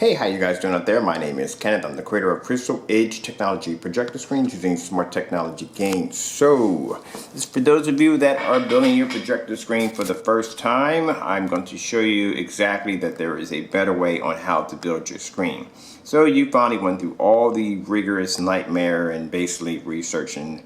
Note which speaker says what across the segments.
Speaker 1: Hey, how you guys doing out there? My name is Kenneth. I'm the creator of Crystal Edge Technology projector screens using smart technology gains. So, this is for those of you that are building your projector screen for the first time. I'm going to show you exactly that there is a better way on how to build your screen. So you finally went through all the rigorous nightmare and basically research and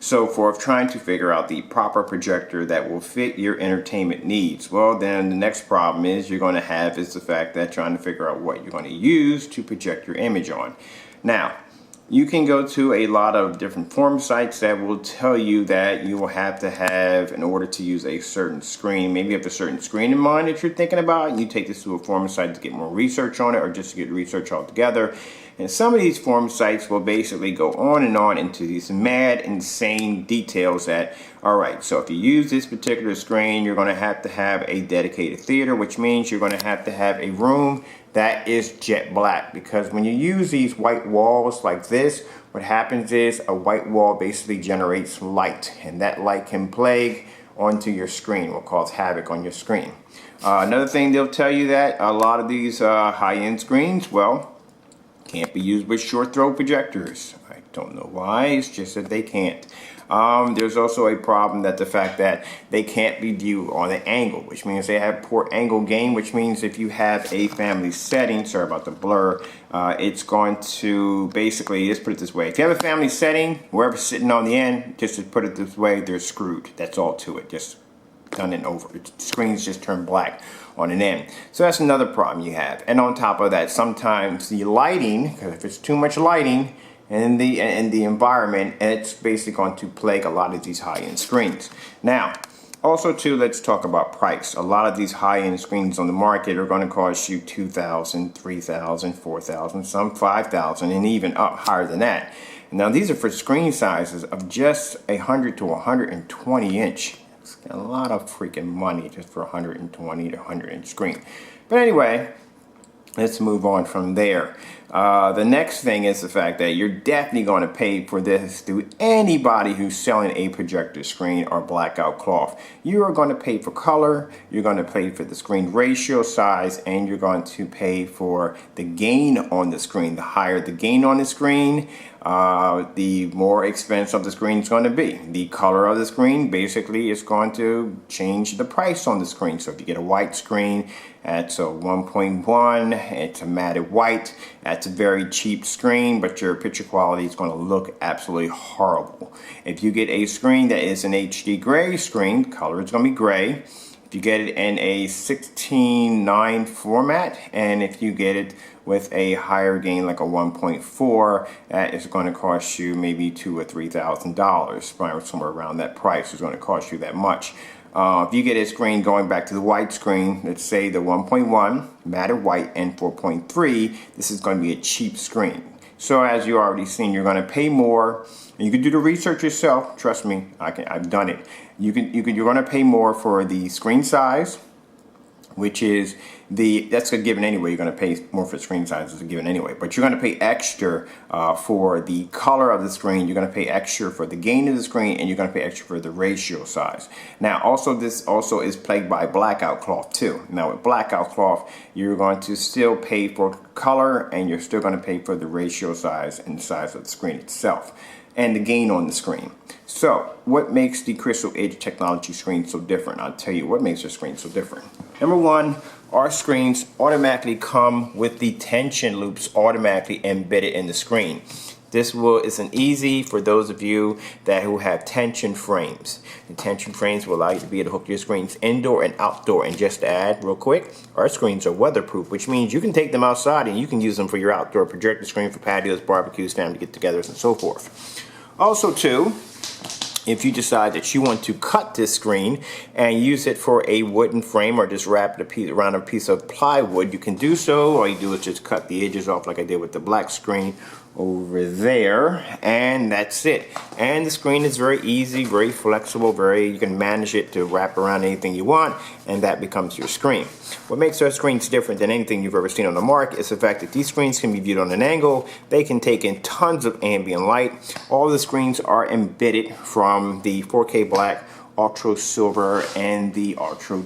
Speaker 1: so forth, trying to figure out the proper projector that will fit your entertainment needs. Well, then the next problem is you're going to have is the fact that trying to figure out what you're going to use to project your image on. Now, you can go to a lot of different forum sites that will tell you that you will have to have, in order to use a certain screen, maybe you have a certain screen in mind that you're thinking about, and you take this to a forum site to get more research on it or just to get research altogether. And some of these forum sites will basically go on and on into these mad, insane details that, all right, so if you use this particular screen, you're going to have a dedicated theater, which means you're going to have a room that is jet black. Because when you use these white walls like this, what happens is a white wall basically generates light, and that light can plague onto your screen, will cause havoc on your screen. Another thing they'll tell you that a lot of these high-end screens, well, can't be used with short throw projectors. I don't know why, it's just that they can't. There's also a problem that the fact that they can't be viewed on an angle, which means they have poor angle gain, which means if you have a family setting, sorry about the blur, it's going to basically, let's put it this way, if you have a family setting, whoever's sitting on the end, just to put it this way, they're screwed. That's all to it, just done and over. The screens just turn black on an end. So that's another problem you have. And on top of that, sometimes the lighting, because if it's too much lighting in the environment, it's basically going to plague a lot of these high-end screens. Now, also too, let's talk about price. A lot of these high-end screens on the market are going to cost you $2,000, $3,000, $4,000, some $5,000, and even up higher than that. Now, these are for screen sizes of just 100 to 120 inch. It's a lot of freaking money just for 120 to 100 inch screen. But anyway, let's move on from there. The next thing is the fact that you're definitely going to pay for this through anybody who's selling a projector screen or blackout cloth. You are going to pay for color, you're going to pay for the screen ratio size, and you're going to pay for the gain on the screen. The higher the gain on the screen, the more expensive the screen is going to be. The color of the screen basically is going to change the price on the screen. So if you get a white screen, that's a 1.1, it's a matted white, that's a very cheap screen, but your picture quality is going to look absolutely horrible. If you get a screen that is an HD gray screen, color is going to be gray. If you get it in a 16:9 format, and if you get it with a higher gain like a 1.4, that is going to cost you maybe $2,000 or $3,000. Probably somewhere around that price is going to cost you that much. If you get a screen going back to the white screen, let's say the 1.1 matted white and 4.3, this is going to be a cheap screen. So as you already seen, you're going to pay more. You can do the research yourself. Trust me, I've done it. You're going to pay more for the screen size, which is that's a given anyway. You're going to pay more for screen size as a given anyway, but you're going to pay extra for the color of the screen. You're going to pay extra for the gain of the screen, and you're going to pay extra for the ratio size. Now, also this also is plagued by blackout cloth too. Now with blackout cloth, you're going to still pay for color, and you're still going to pay for the ratio size and the size of the screen itself, and the gain on the screen. So, what makes the Crystal Edge Technology screen so different? I'll tell you what makes your screen so different. Number one, our screens automatically come with the tension loops automatically embedded in the screen. This is an easy for those of you who have tension frames. The tension frames will allow you to be able to hook your screens indoor and outdoor. And just to add real quick, our screens are weatherproof, which means you can take them outside and you can use them for your outdoor projector screen for patios, barbecues, family get-togethers, and so forth. Also too, if you decide that you want to cut this screen and use it for a wooden frame or just wrap it around a piece of plywood, you can do so. All you do is just cut the edges off like I did with the black screen over there, and that's it. And the screen is very easy, very flexible, you can manage it to wrap around anything you want, and that becomes your screen. What makes our screens different than anything you've ever seen on the market is the fact that these screens can be viewed on an angle. They can take in tons of ambient light. All the screens are embedded from the 4K black ultra silver and the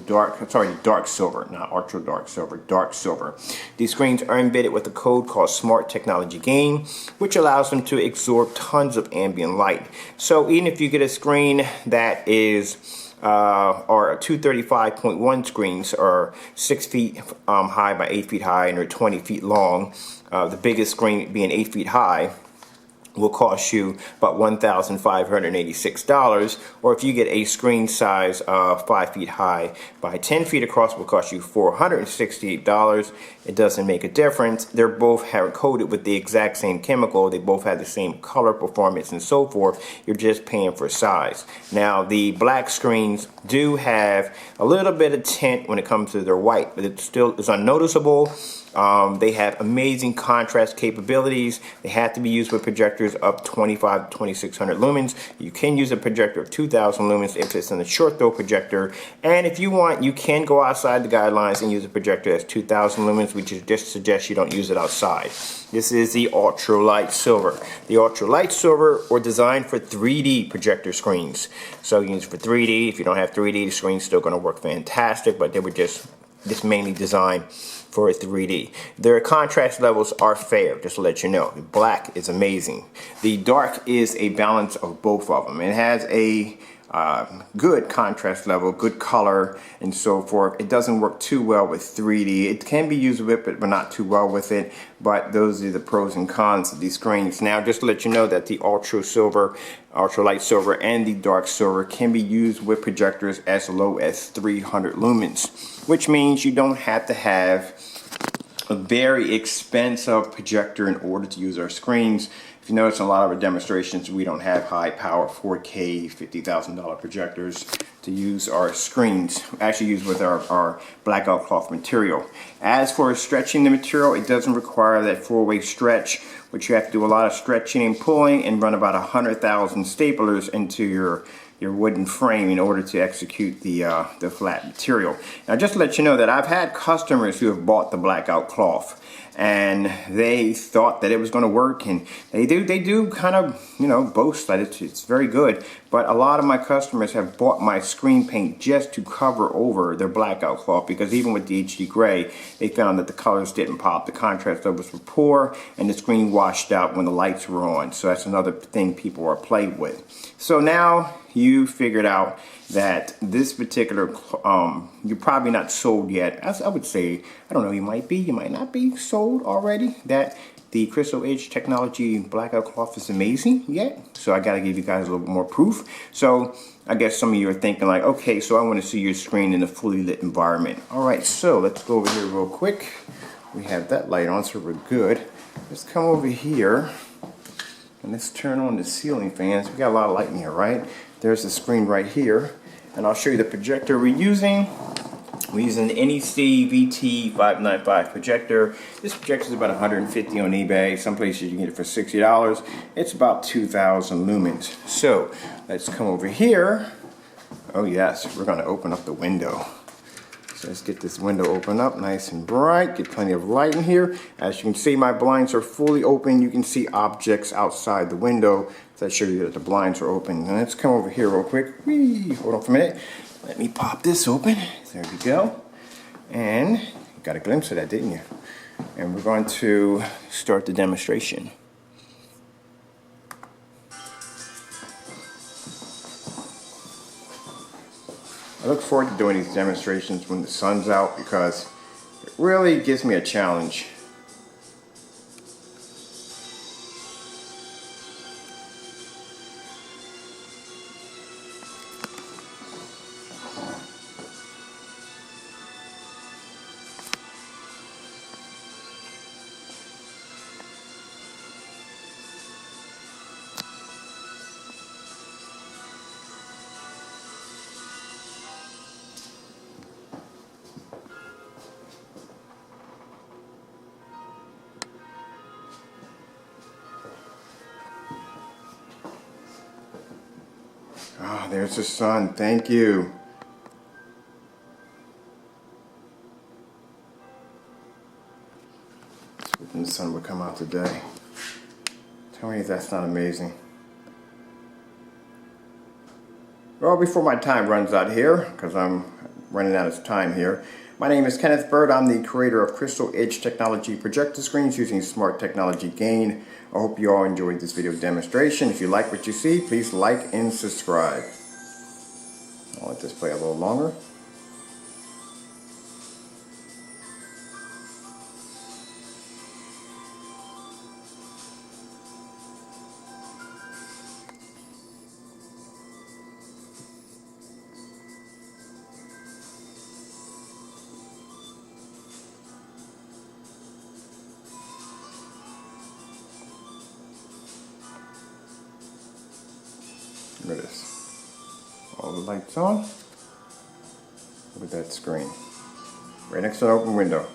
Speaker 1: dark silver, not ultra dark silver, dark silver. These screens are embedded with a code called Smart Technology Gain, which allows them to absorb tons of ambient light. So even if you get a screen that is or 235.1 screens are 6 feet high by 8 feet high and are 20 feet long. The biggest screen being 8 feet high will cost you about $1,586, or if you get a screen size 5 feet high by 10 feet across, will cost you $468. It doesn't make a difference. They're both coated with the exact same chemical. They both have the same color, performance, and so forth. You're just paying for size. Now, the black screens do have a little bit of tint when it comes to their white, but it still is unnoticeable. They have amazing contrast capabilities. They have to be used with projectors up 25 to 2600 lumens. You can use a projector of 2000 lumens if it's in a short throw projector. And if you want, you can go outside the guidelines and use a projector that's 2000 lumens, which is just suggest you don't use it outside. This is the ultralight silver. The ultralight silver were designed for 3D projector screens. So you can use it for 3D. If you don't have 3D, the screen's still going to work fantastic, but they were just mainly designed for 3D. Their contrast levels are fair, just to let you know. The black is amazing. The dark is a balance of both of them. It has a good contrast level, good color, and so forth. It doesn't work too well with 3D. It can be used with it, but not too well with it. But those are the pros and cons of these screens. Now, just to let you know that the ultralight silver, and the dark silver can be used with projectors as low as 300 lumens, which means you don't have to have a very expensive projector in order to use our screens. If you notice, in a lot of our demonstrations, we don't have high power 4K $50,000 projectors to use our screens. We actually use with our blackout cloth material. As for stretching the material, it doesn't require that 4-way stretch, which you have to do a lot of stretching and pulling and run about 100,000 staplers into your wooden frame in order to execute the flat material. Now, just to let you know that I've had customers who have bought the blackout cloth and they thought that it was going to work, and they do kind of, you know, boast that it's very good. But a lot of my customers have bought my screen paint just to cover over their blackout cloth, because even with the HD gray, they found that the colors didn't pop, the contrast levels were poor, and the screen washed out when the lights were on. So that's another thing people are playing with. So now you figured out that this particular, you're probably not sold yet. I would say, I don't know, you might be, you might not be sold already, that the Crystal Edge Technology blackout cloth is amazing yet. So I gotta give you guys a little bit more proof. So I guess some of you are thinking like, okay, so I want to see your screen in a fully lit environment. All right, so let's go over here real quick. We have that light on, so we're good. Let's come over here and let's turn on the ceiling fans. We got a lot of light in here, right? There's the screen right here, and I'll show you the projector we're using. We're using the NEC VT595 projector. This projector is about $150 on eBay. Some places you can get it for $60. It's about 2,000 lumens. So let's come over here. Oh yes, we're going to open up the window. So let's get this window open up nice and bright. Get plenty of light in here. As you can see, my blinds are fully open. You can see objects outside the window. So I show you that the blinds are open. Now let's come over here real quick. Whee! Hold on for a minute. Let me pop this open. There we go. And you got a glimpse of that, didn't you? And we're going to start the demonstration. I look forward to doing these demonstrations when the sun's out, because it really gives me a challenge. Ah, there's the sun. Thank you. Hoping the sun would come out today. Tell me if that's not amazing. Well, before my time runs out here, because I'm running out of time here, my name is Kenneth Bird. I'm the creator of Crystal Edge Technology projector screens using smart technology gain. I hope you all enjoyed this video demonstration. If you like what you see, please like and subscribe. I'll let this play a little longer. Look at this. All the lights on. Look at that screen. Right next to an open window.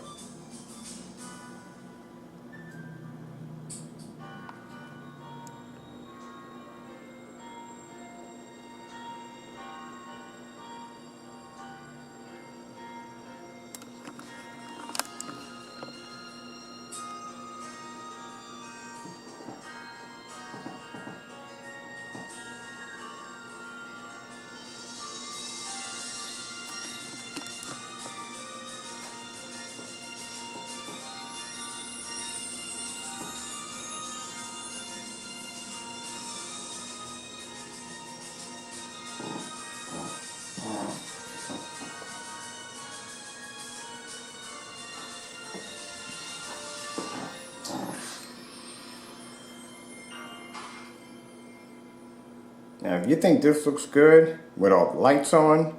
Speaker 1: Now, if you think this looks good with all the lights on,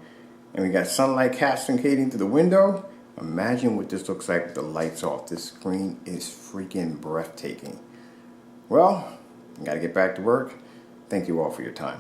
Speaker 1: and we got sunlight cascading through the window, imagine what this looks like with the lights off. This screen is freaking breathtaking. Well, I gotta get back to work. Thank you all for your time.